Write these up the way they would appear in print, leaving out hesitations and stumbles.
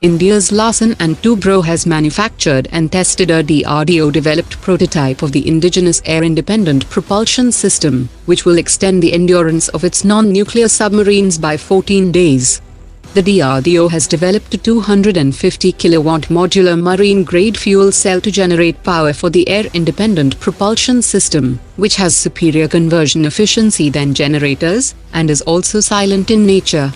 India's Larsen & Toubro has manufactured and tested a DRDO-developed prototype of the indigenous air-independent propulsion system, which will extend the endurance of its non-nuclear submarines by 14 days. The DRDO has developed a 250 kilowatt modular marine-grade fuel cell to generate power for the air-independent propulsion system, which has superior conversion efficiency than generators, and is also silent in nature.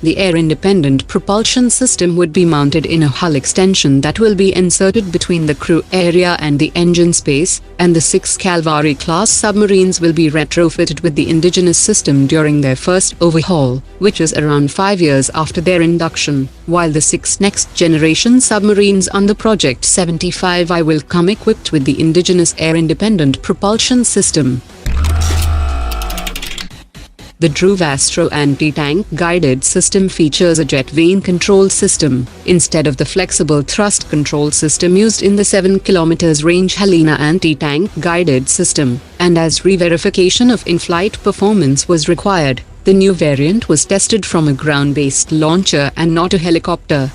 The air-independent propulsion system would be mounted in a hull extension that will be inserted between the crew area and the engine space, and the 6 Kalvari-class submarines will be retrofitted with the indigenous system during their first overhaul, which is around 5 years after their induction, while the 6 next-generation submarines under Project 75I will come equipped with the indigenous air-independent propulsion system. The Dhruvastra anti-tank guided system features a jet vane control system, instead of the flexible thrust control system used in the 7 km range Helena anti-tank guided system, and as re-verification of in-flight performance was required, the new variant was tested from a ground-based launcher and not a helicopter.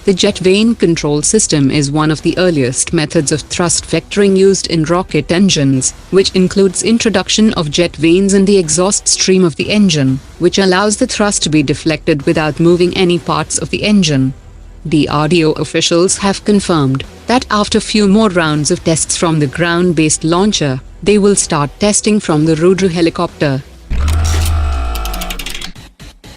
The jet vane control system is one of the earliest methods of thrust vectoring used in rocket engines, which includes introduction of jet vanes in the exhaust stream of the engine, which allows the thrust to be deflected without moving any parts of the engine. DRDO officials have confirmed that after few more rounds of tests from the ground-based launcher, they will start testing from the Rudra helicopter.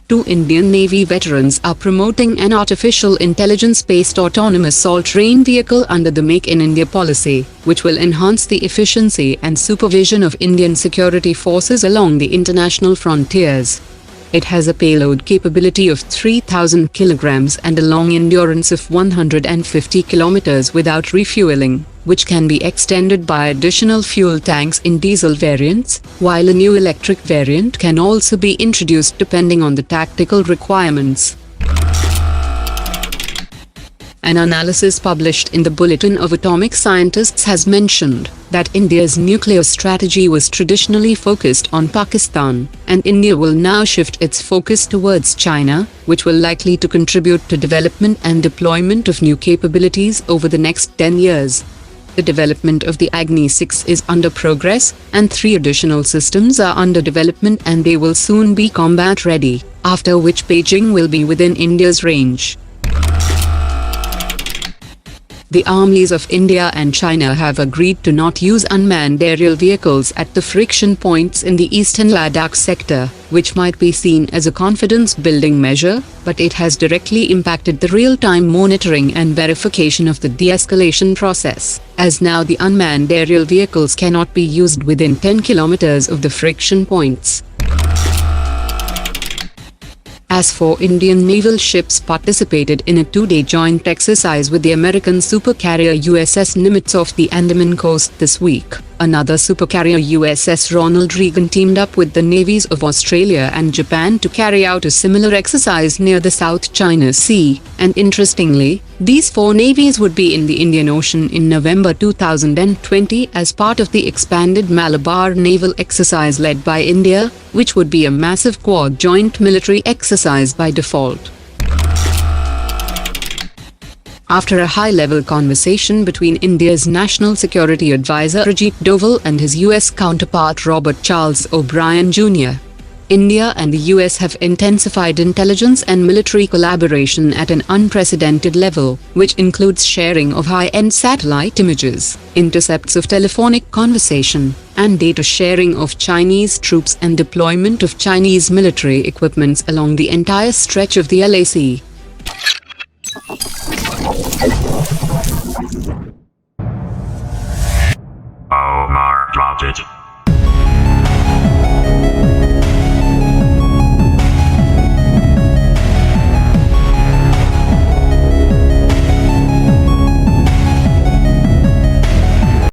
2 Indian Navy veterans are promoting an artificial intelligence-based autonomous all-terrain vehicle under the Make in India policy, which will enhance the efficiency and supervision of Indian security forces along the international frontiers. It has a payload capability of 3,000 kilograms and a long endurance of 150 kilometers without refueling, which can be extended by additional fuel tanks in diesel variants, while a new electric variant can also be introduced depending on the tactical requirements. An analysis published in the Bulletin of Atomic Scientists has mentioned that India's nuclear strategy was traditionally focused on Pakistan, and India will now shift its focus towards China, which will likely to contribute to development and deployment of new capabilities over the next 10 years. The development of the AGNI-6 is under progress, and 3 additional systems are under development and they will soon be combat ready, after which Beijing will be within India's range. The armies of India and China have agreed to not use unmanned aerial vehicles at the friction points in the eastern Ladakh sector, which might be seen as a confidence-building measure, but it has directly impacted the real-time monitoring and verification of the de-escalation process, as now the unmanned aerial vehicles cannot be used within 10 kilometers of the friction points. As 4 Indian naval ships participated in a 2-day joint exercise with the American supercarrier USS Nimitz off the Andaman coast this week. Another supercarrier USS Ronald Reagan teamed up with the navies of Australia and Japan to carry out a similar exercise near the South China Sea, and interestingly, these 4 navies would be in the Indian Ocean in November 2020 as part of the expanded Malabar naval exercise led by India, which would be a massive quad joint military exercise by default. After a high-level conversation between India's National Security Advisor Ajit Doval and his US counterpart Robert Charles O'Brien Jr., India and the US have intensified intelligence and military collaboration at an unprecedented level, which includes sharing of high-end satellite images, intercepts of telephonic conversation, and data sharing of Chinese troops and deployment of Chinese military equipments along the entire stretch of the LAC.